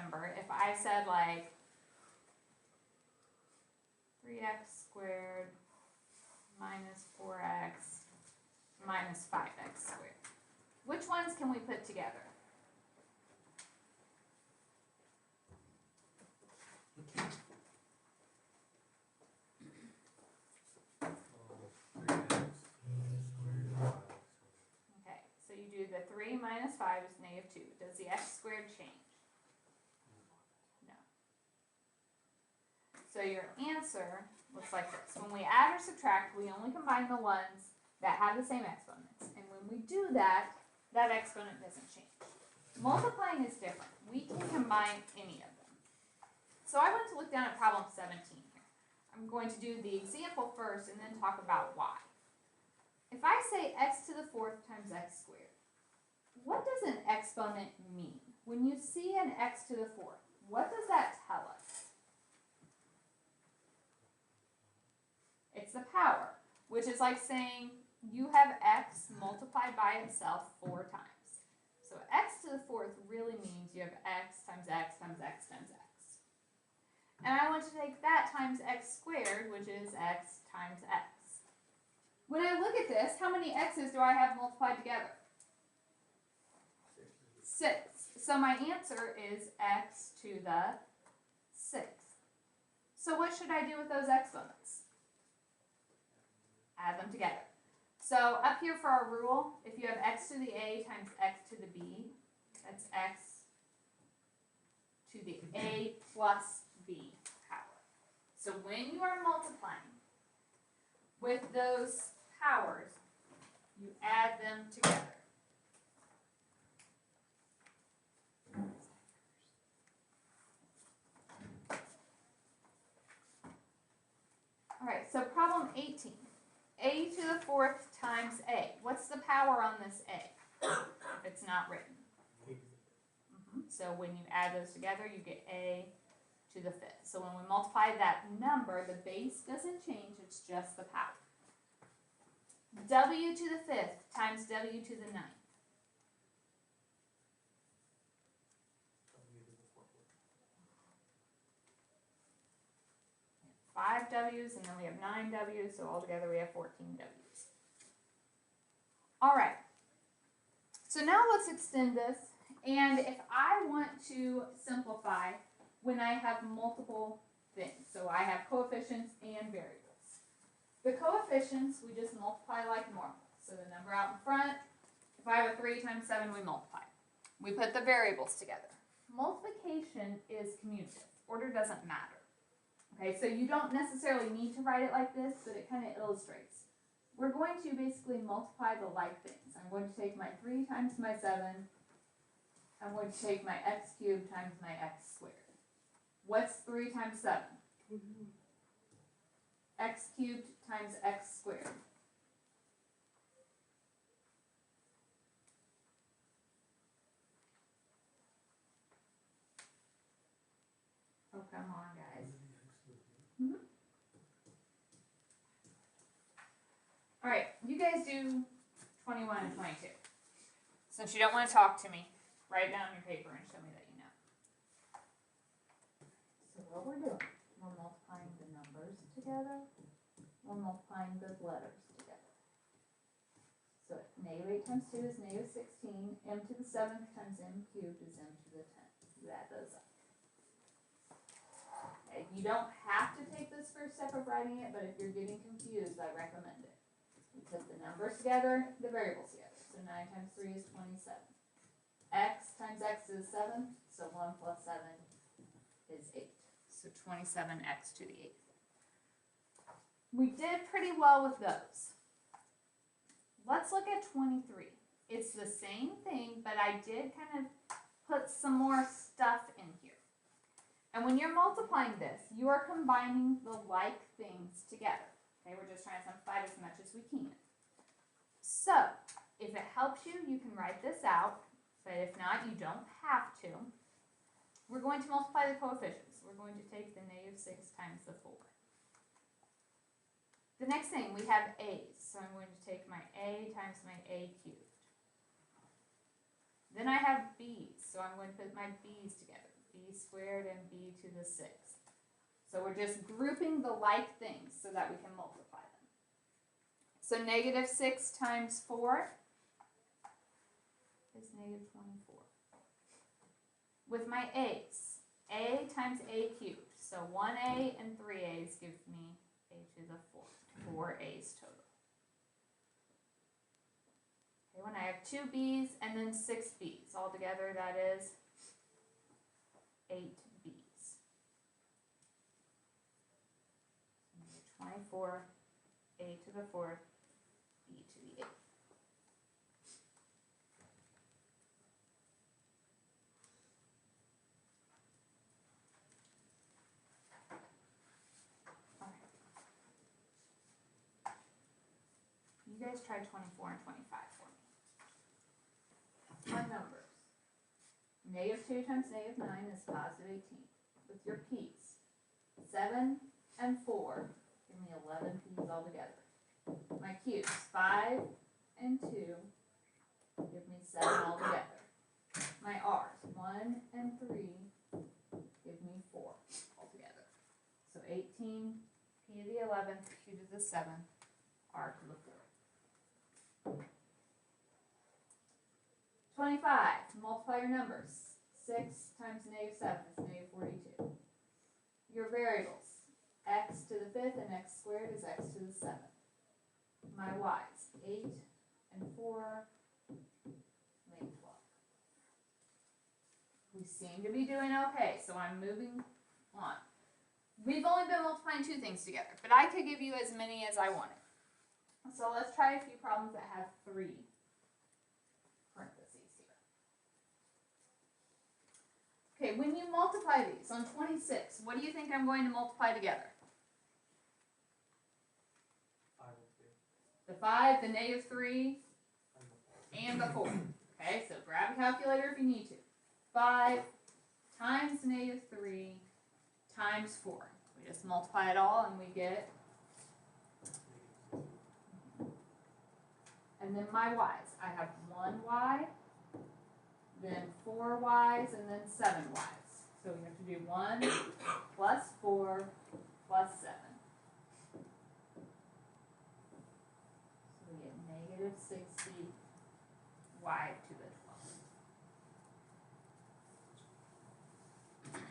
number, if I said like 3x squared minus 4x minus 5x squared, which ones can we put together? Okay, so you do the 3 minus 5 is negative 2. Does the x squared change? No. So your answer looks like this. When we add or subtract, we only combine the ones that have the same exponents. And when we do that, that exponent doesn't change. Multiplying is different. We can combine any of them. So I want to look down at problem 17 here. I'm going to do the example first and then talk about why. If I say x to the 4th times x squared, what does an exponent mean? When you see an x to the 4th, what does that tell us? It's the power, which is like saying you have x multiplied by itself 4 times. So x to the 4th really means you have x times x times x times x. And I want to take that times x squared, which is x times x. When I look at this, how many x's do I have multiplied together? 6. So my answer is x to the 6th. So what should I do with those exponents? Add them together. So up here for our rule, if you have x to the a times x to the b, that's x to the a plus b power. So when you are multiplying with those powers, you add them together. All right, so problem 18. A to the 4th times a. What's the power on this a? If it's not written. So when you add those together, you get a to the 5th. So when we multiply that number, the base doesn't change, it's just the power. W to the 5th times w to the 9th. Five w's, and then we have 9 w's, so altogether we have 14 w's. All right, so now let's extend this, and if I want to simplify when I have multiple things, so I have coefficients and variables. The coefficients, we just multiply like normal. So the number out in front, if I have a 3 times 7, we multiply. We put the variables together. Multiplication is commutative. Order doesn't matter. Okay, so you don't necessarily need to write it like this, but it kind of illustrates. We're going to basically multiply the like things. I'm going to take my 3 times my 7. I'm going to take my x cubed times my x squared. What's 3 times 7? X cubed times x squared. Oh, come on, guys. All right, you guys do 21 and 22. Since you don't want to talk to me, write it down on your paper and show me that you know. So what we're doing, we're multiplying the numbers together. We're multiplying the letters together. So negative 8 times 2 is negative 16. M to the 7th times m cubed is m to the 10th. You add those up. Okay, you don't have to take this first step of writing it, but if you're getting confused, I recommend it. We put the numbers together, the variables together. So 9 times 3 is 27. X times x is 7, so 1 plus 7 is 8. So 27x to the 8th. We did pretty well with those. Let's look at 23. It's the same thing, but I did kind of put some more stuff in here. And when you're multiplying this, you are combining the like things together. Okay, we're just trying to simplify it as much as we can. So, if it helps you, you can write this out, but if not, you don't have to. We're going to multiply the coefficients. We're going to take the negative 6 times the 4. The next thing, we have a's, so I'm going to take my a times my a cubed. Then I have b's, so I'm going to put my b's together. B squared and b to the 6th. So we're just grouping the like things so that we can multiply them. So negative 6 times 4 is negative 24. With my a's, a times a cubed. So 1a and 3a's gives me a to the 4th, 4a's total. Okay, when I have 2 b's and then 6 b's, altogether that is 8 b's. 24, a to the 4th, b to the 8th. You guys try 24 and 25 for me. On numbers. Negative 2 times negative 9 is positive 18. With your p's, 7 and 4 give me 11 p's altogether. My q's, 5 and 2 give me 7 altogether. My r's, 1 and 3 give me 4 altogether. So 18, p to the 11th, q to the 7th, r to the 4th. 25, multiply your numbers. 6 times negative 7 is negative 42. Your variables, x to the 5th and x squared is x to the 7th. My y's, 8 and 4 make 12. We seem to be doing okay, so I'm moving on. We've only been multiplying 2 things together, but I could give you as many as I wanted. So let's try a few problems that have 3 parentheses here. Okay, when you multiply these on 26, what do you think I'm going to multiply together? 5 and 2. The 5, the negative 3, and the 4. Okay, so grab a calculator if you need to. 5 times negative 3 times 4. We just multiply it all and we get. And then my y's. I have 1 y, then 4 y's, and then 7 y's. So we have to do 1 plus 4 plus 7. So we get negative 60 y to the 12.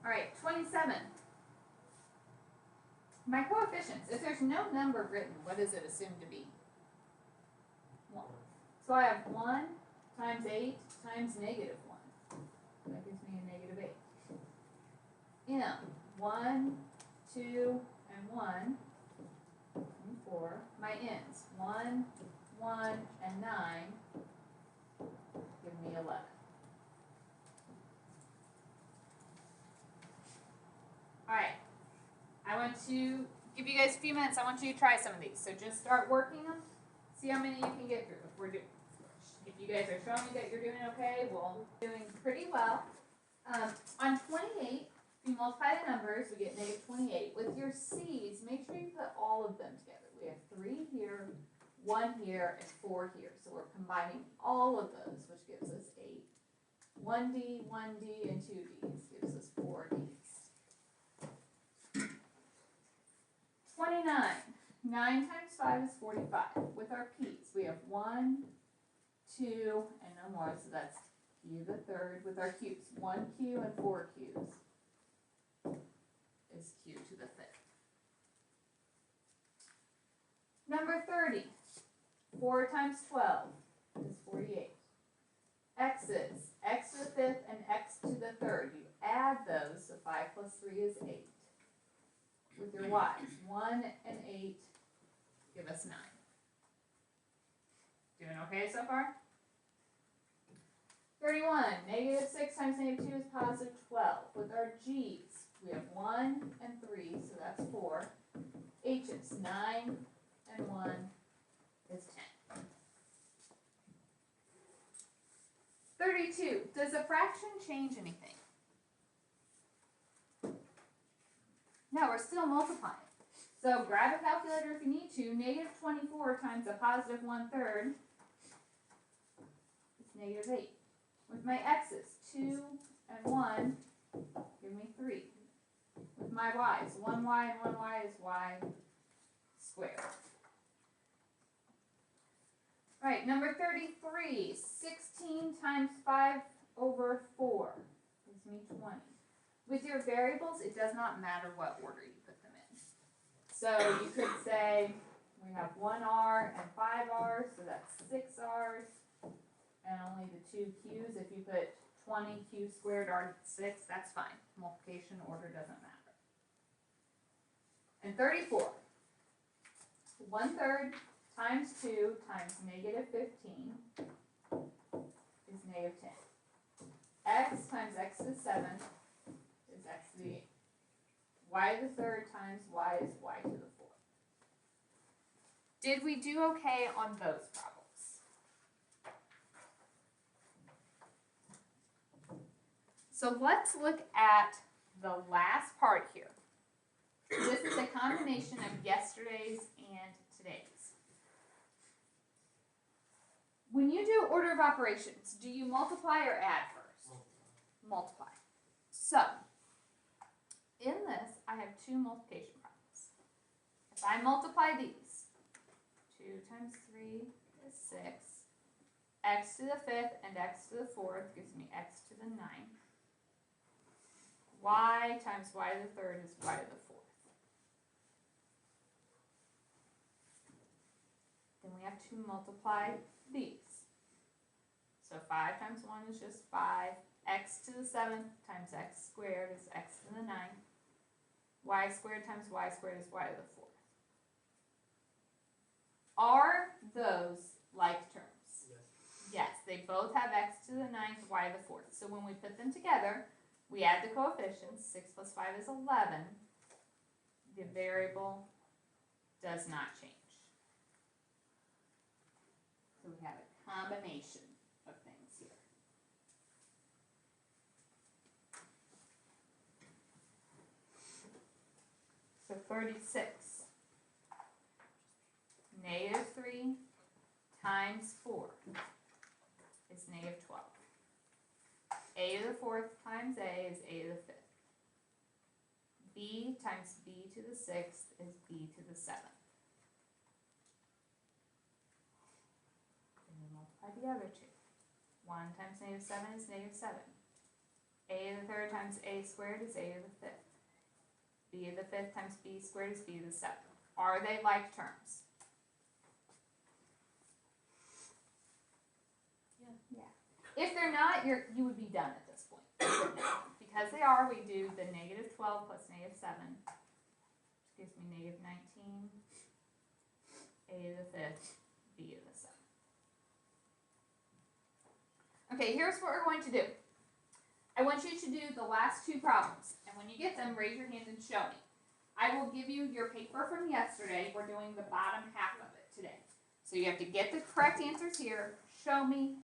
All right, 27. My coefficients, if there's no number written, what is it assumed to be? 1. So I have 1 times 8 times negative 1. That gives me a negative 8. M, 1, 2, and 1, and 4. My n's, 1, 1, and 9, give me 11. All right. I want to give you guys a few minutes. I want you to try some of these. So just start working them. See how many you can get through. If you guys are showing me that you're doing okay, well, doing pretty well. On 28, if you multiply the numbers, we get negative 28. With your c's, make sure you put all of them together. We have 3 here, 1 here, and 4 here. So we're combining all of those, which gives us 8. 1d, 1d, and 2d's gives us 4d's. 29. 9 times 5 is 45. With our p's, we have 1, 2, and no more, so that's q to the 3rd. With our q's, 1q and 4 q's is q to the 5th. Number 30. 4 times 12 is 48. X's, x to the 5th and x to the 3rd. You add those, so 5 plus 3 is 8. With your y's, 1 and 8 give us 9. Doing okay so far? 31. Negative 6 times negative 2 is positive 12. With our g's, we have 1 and 3, so that's 4. H's, 9 and 1 is 10. 32. Does a fraction change anything? No, we're still multiplying. So grab a calculator if you need to. Negative 24 times a positive 1/3 is negative 8. With my x's, 2 and 1 give me 3. With my y's, 1y and 1y is y squared. Alright, number 33, 16 times 5 over 4 gives me 20. With your variables, it does not matter what order you put them in. So you could say we have 1r and 5r, so that's 6r's, and only the 2 q's. If you put 20q squared r to 6, that's fine. Multiplication order doesn't matter. And 34, 1/3 times 2 times negative 15 is negative 10. X times x to the 7th is x to the 8th. Y to the 3rd times y is y to the 4th. Did we do okay on those problems? So let's look at the last part here. This is a combination of yesterday's and today's. When you do order of operations, do you multiply or add first? Multiply. So, in this, I have 2 multiplication problems. If I multiply these, 2 times 3 is 6, x to the 5th and x to the 4th gives me x to the 9th. Y times y to the 3rd is y to the 4th. Then we have to multiply these. So 5 times 1 is just 5. X to the 7th times x squared is x to the 9th. Y squared times y squared is y to the 4th. Are those like terms? Yes. Yes, they both have x to the 9th, y to the 4th. So when we put them together, we add the coefficients. 6 plus 5 is 11. The variable does not change. So we have a combination of things here. So 36. Negative 3 times 4 is negative 12. A to the 4th times A is A to the 5th. B times B to the 6th is B to the 7th. And we multiply the other two. 1 times negative 7 is negative 7. A to the 3rd times A squared is A to the 5th. B to the 5th times B squared is B to the 7th. Are they like terms? Yeah. If they're not, you would be done at this point. Because they are, we do the negative 12 plus negative 7, which gives me negative 19, A to the 5th, B to the 7th. Okay, here's what we're going to do. I want you to do the last 2 problems, and when you get them, raise your hand and show me. I will give you your paper from yesterday. We're doing the bottom half of it today. So you have to get the correct answers here, show me,